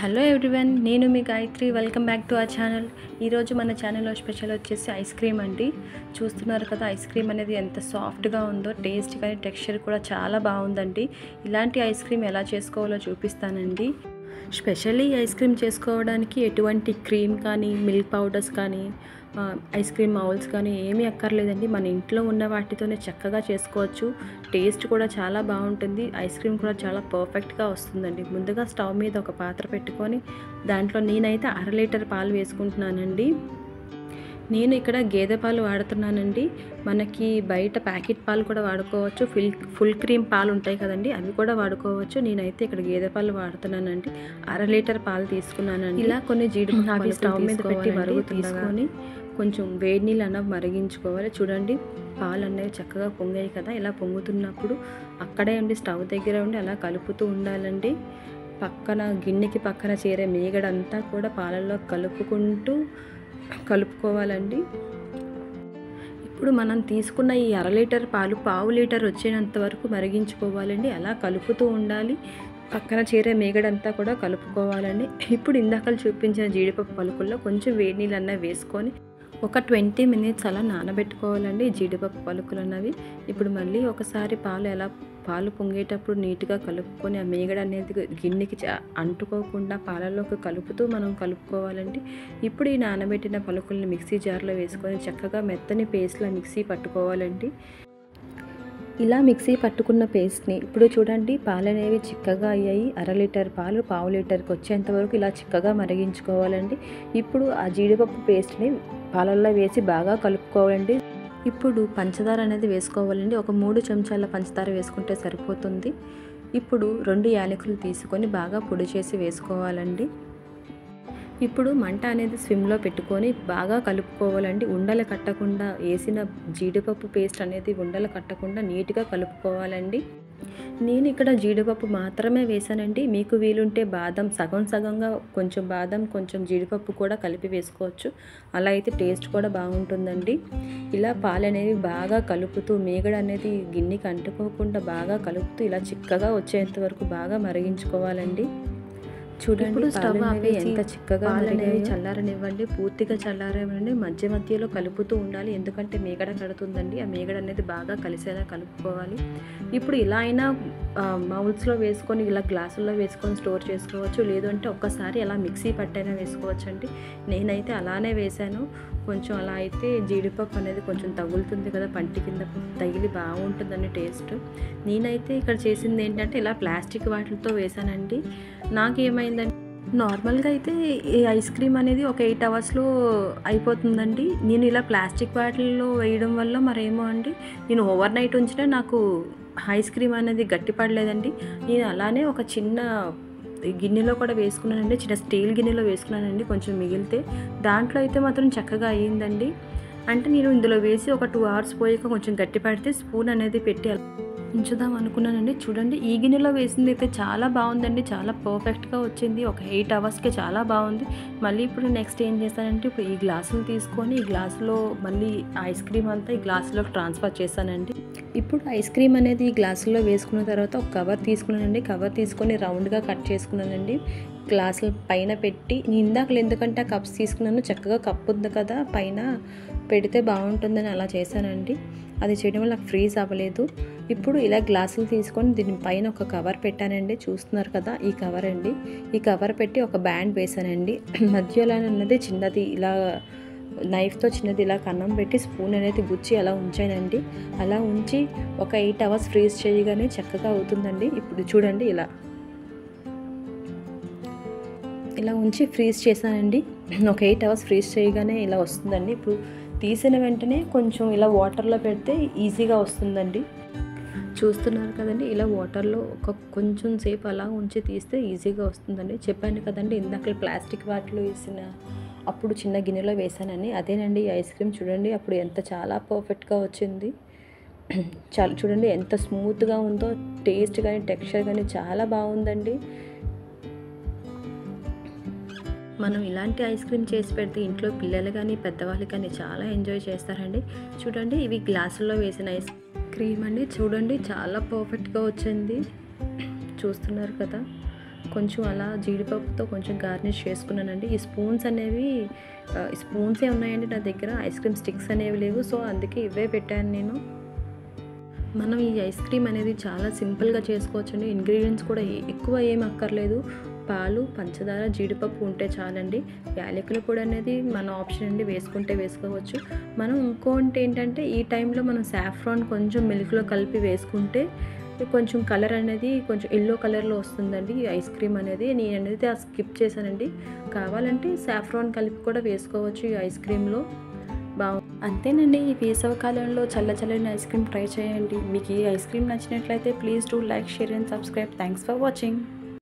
Hello everyone, నేను మీ Gayatri. Welcome back to our channel. ఈరోజు మన ఛానల్లో స్పెషల్ వచ్చేసి ఐస్ క్రీమ్ అండి. చూస్తున్నారు కదా, ఐస్ క్రీమ్ అనేది ఎంత సాఫ్ట్గా ఉందో, టేస్ట్ కానీ టెక్స్చర్ కూడా చాలా బాగుందండి. ఇలాంటి ఐస్ క్రీమ్ ఎలా చేసుకోవాలో చూపిస్తానండి. స్పెషల్లీ ఐస్ క్రీమ్ చేసుకోవడానికి ఎటువంటి క్రీమ్ కానీ, మిల్క్ పౌడర్స్ కానీ, ఐస్ క్రీమ్ మౌల్స్ కానీ ఏమీ అక్కర్లేదండి. మన ఇంట్లో ఉన్న వాటితోనే చక్కగా చేసుకోవచ్చు. టేస్ట్ కూడా చాలా బాగుంటుంది. ఐస్ క్రీమ్ కూడా చాలా పర్ఫెక్ట్గా వస్తుందండి. ముందుగా స్టవ్ మీద ఒక పాత్ర పెట్టుకొని దాంట్లో నేనైతే 1/2 లీటర్ పాలు వేసుకుంటున్నానండి. నేను ఇక్కడ గేదె పాలు వాడుతున్నానండి. మనకి బయట ప్యాకెట్ పాలు కూడా వాడుకోవచ్చు. ఫుల్ క్రీమ్ పాలు ఉంటాయి కదండి, అవి కూడా వాడుకోవచ్చు. నేనైతే ఇక్కడ గేదె పాలు వాడుతున్నానండి. 1/2 లీటర్ పాలు తీసుకున్నానండి. ఇలా కొన్ని జీడిపప్పు అవి స్టవ్ మీద పెట్టి తీసుకొని కొంచెం వేడి నీళ్ళు అన్నవి మరిగించుకోవాలి. చూడండి, పాలు అనేవి చక్కగా పొంగాయి కదా. ఇలా పొంగుతున్నప్పుడు అక్కడే ఉండి స్టవ్ దగ్గర ఉండి అలా కలుపుతూ ఉండాలండి. పక్కన గిన్నెకి పక్కన చేరే మీగడంతా కూడా పాలల్లో కలుపుకోవాలండి. ఇప్పుడు మనం తీసుకున్న ఈ 1/2 లీటర్ పాలు 1/2 లీటర్ వచ్చేంత వరకు మరిగించుకోవాలండి. అలా కలుపుతూ ఉండాలి. పక్కన చేరే మేగడంతా కూడా కలుపుకోవాలండి. ఇప్పుడు ఇందాక చూపించిన జీడిపప్పు పలుకుల్లో కొంచెం వేడి నీళ్ళు అన్నవి వేసుకొని ఒక 20 మినిట్స్ అలా నానబెట్టుకోవాలండి జీడిపప్పు పలుకులు అన్నవి. ఇప్పుడు మళ్ళీ ఒకసారి పాలు పొంగేటప్పుడు నీట్గా కలుపుకొని ఆ మేగడ అనేది గిన్నెకి అంటుకోకుండా పాలలోకి మనం కలుపుకోవాలండి. ఇప్పుడు ఈ నానబెట్టిన పలుకుల్ని మిక్సీ జార్లో వేసుకొని చక్కగా మెత్తని పేస్ట్లా మిక్సీ పట్టుకోవాలండి. ఇలా మిక్సీ పట్టుకున్న పేస్ట్ని ఇప్పుడు చూడండి, పాలు అనేవి చిక్కగా అయ్యాయి. 1/2 లీటర్ పాలు 1/2 లీటర్కి వచ్చేంత వరకు ఇలా చిక్కగా మరిగించుకోవాలండి. ఇప్పుడు ఆ జీడిపప్పు పేస్ట్ని పాలల్లో వేసి బాగా కలుపుకోవాలండి. ఇప్పుడు పంచదార అనేది వేసుకోవాలండి. ఒక 3 చెంచాల పంచదార వేసుకుంటే సరిపోతుంది. ఇప్పుడు 2 యాలకులు తీసుకొని బాగా పొడి చేసి వేసుకోవాలండి. ఇప్పుడు మంట అనేది స్విమ్లో పెట్టుకొని బాగా కలుపుకోవాలండి. ఉండలు కట్టకుండా వేసిన జీడిపప్పు పేస్ట్ అనేది ఉండలు కట్టకుండా నీట్గా కలుపుకోవాలండి. నేను ఇక్కడ జీడిపప్పు మాత్రమే వేసానండి. మీకు వీలుంటే బాదం సగంగా కొంచెం బాదం కొంచెం జీడిపప్పు కూడా కలిపి వేసుకోవచ్చు. అలా అయితే టేస్ట్ కూడా బాగుంటుందండి. ఇలా పాలు అనేవి బాగా కలుపుతూ మీగడ అనేది గిన్నెకి అంటుకోకుండా బాగా కలుపుతూ ఇలా చిక్కగా వచ్చేంత వరకు బాగా మరిగించుకోవాలండి. చూడండి, స్టవ్ ఆపి ఎంత చిక్కగా మరిగాయో. చల్లారనివ్వండి, పూర్తిగా చల్లారనివ్వండి. మధ్యలో కలుపుతూ ఉండాలి, ఎందుకంటే మీగడ కడుతుందండి. ఆ మీగడ అనేది బాగా కలిసేలా కలుపుకోవాలి. ఇప్పుడు ఇలా అయినా మౌల్స్లో వేసుకొని ఇలా గ్లాసుల్లో వేసుకొని స్టోర్ చేసుకోవచ్చు. లేదంటే ఒక్కసారి అలా మిక్సీ పట్టైనా వేసుకోవచ్చు అండి. నేనైతే అలానే వేశాను. కొంచెం అలా అయితే జీడిపప్పు అనేది కొంచెం తగులుతుంది కదా, పంటి కింద తగిలి బాగుంటుందండి టేస్ట్. నేనైతే ఇక్కడ చేసింది ఏంటంటే ఇలా ప్లాస్టిక్ వాటితో వేసానండి. నాకేమైందంటే నార్మల్గా అయితే ఈ ఐస్ క్రీమ్ అనేది ఒక 8 అవర్స్లో అయిపోతుందండి. నేను ఇలా ప్లాస్టిక్ బాటిల్లో వేయడం వల్ల మరేమో అండి, నేను ఓవర్ నైట్ ఉంచినా నాకు ఐస్ క్రీమ్ అనేది గట్టిపడలేదండి. నేను అలానే ఒక చిన్న గిన్నెలో కూడా వేసుకున్నానండి. చిన్న స్టీల్ గిన్నెలో వేసుకున్నానండి. కొంచెం మిగిలితే దాంట్లో అయితే మాత్రం చక్కగా అయ్యిందండి. అంటే నేను ఇందులో వేసి ఒక 2 అవర్స్ పోయాక కొంచెం గట్టి పడితే స్పూన్ అనేది పెట్టి ఉంచుదాం అనుకున్నానండి. చూడండి, ఈ గిన్నెలో వేసింది అయితే చాలా బాగుందండి. చాలా పర్ఫెక్ట్గా వచ్చింది. ఒక 8 అవర్స్కి చాలా బాగుంది. మళ్ళీ ఇప్పుడు నెక్స్ట్ ఏం చేస్తానంటే, ఇప్పుడు ఈ గ్లాసులు తీసుకొని ఈ గ్లాసులో మళ్ళీ ఐస్ క్రీమ్ అంతా ఈ గ్లాసులోకి ట్రాన్స్ఫర్ చేశానండి. ఇప్పుడు ఐస్ క్రీమ్ అనేది ఈ గ్లాసుల్లో వేసుకున్న తర్వాత ఒక కవర్ తీసుకున్నానండి. కవర్ తీసుకొని రౌండ్గా కట్ చేసుకున్నానండి. గ్లాసుల పైన పెట్టి, నేను ఇందాకలు ఎందుకంటే ఆ కప్స్ తీసుకున్నాను, చక్కగా కప్ ఉంది కదా పైన పెడితే బాగుంటుందని అలా చేశానండి. అది చేయడం వల్ల నాకు ఫ్రీజ్ అవ్వలేదు. ఇప్పుడు ఇలా గ్లాసులు తీసుకొని దీనిపైన ఒక కవర్ పెట్టానండి. చూస్తున్నారు కదా, ఈ కవర్ అండి. ఈ కవర్ పెట్టి ఒక బ్యాండ్ వేసానండి. మధ్యలో అన్నది చిన్నది ఇలా నైఫ్తో చిన్నది ఇలా కన్నం పెట్టి స్పూన్ అనేది గుచ్చి అలా ఉంచానండి. అలా ఉంచి ఒక 8 అవర్స్ ఫ్రీజ్ చేయగానే చక్కగా అవుతుందండి. ఇప్పుడు చూడండి, ఇలా ఉంచి ఫ్రీజ్ చేశానండి. ఒక 8 అవర్స్ ఫ్రీజ్ చేయగానే ఇలా వస్తుందండి. ఇప్పుడు తీసిన వెంటనే కొంచెం ఇలా వాటర్లో పెడితే ఈజీగా వస్తుందండి. చూస్తున్నారు కదండి, ఇలా వాటర్లో కొంచెం సేపు అలా ఉంచి తీస్తే ఈజీగా వస్తుందండి. చెప్పాను కదండి, ఇందాక ప్లాస్టిక్ వాటిలో వేసిన అప్పుడు చిన్న గిన్నెలో వేసానని, అదేనండి ఈ ఐస్ క్రీమ్. చూడండి అప్పుడు చాలా పర్ఫెక్ట్గా వచ్చింది. చూడండి ఎంత స్మూత్గా ఉందో, టేస్ట్ కానీ టెక్స్చర్ కానీ చాలా బాగుందండి. మనం ఇలాంటి ఐస్ క్రీమ్ చేసి పెడితే ఇంట్లో పిల్లలు కానీ పెద్దవాళ్ళు కానీ చాలా ఎంజాయ్ చేస్తారండి. చూడండి, ఇవి గ్లాసుల్లో వేసిన ఐస్ క్రీమ్ అండి. చూడండి చాలా పర్ఫెక్ట్గా వచ్చింది. చూస్తున్నారు కదా, కొంచెం అలా జీడిపప్పుతో కొంచెం గార్నిష్ చేసుకున్నానండి. ఈ స్పూన్స్ అనేవి స్పూన్సే ఉన్నాయండి నా దగ్గర, ఐస్ క్రీమ్ స్టిక్స్ అనేవి లేవు. సో అందుకే ఇవే పెట్టాను నేను. మనం ఈ ఐస్ క్రీమ్ అనేది చాలా సింపుల్గా చేసుకోవచ్చండి. ఇంగ్రీడియంట్స్ కూడా ఎక్కువ ఏం అక్కర్లేదు. పాలు, పంచదార, జీడిపప్పు ఉంటే చాలండి. యాలకుల పొడి అనేది మన ఆప్షన్ అండి, వేసుకుంటే వేసుకోవచ్చు. మనం ఇంకోటి ఏంటంటే ఈ టైంలో మనం సాఫ్రాన్ కొంచెం మిల్క్లో కలిపి వేసుకుంటే కొంచెం కలర్ అనేది కొంచెం ఎల్లో కలర్లో వస్తుందండి ఈ ఐస్ క్రీమ్ అనేది. నేనైతే అది స్కిప్ చేశానండి. కావాలంటే సాఫ్రాన్ కలిపి కూడా వేసుకోవచ్చు ఈ ఐస్ క్రీమ్లో. అంతేనండి. ఈ వేసవికాలంలో చల్లని ఐస్ క్రీమ్ ట్రై చేయండి. మీకు ఈ ఐస్ క్రీమ్ నచ్చినట్లయితే please do like, share and subscribe. Thanks for watching.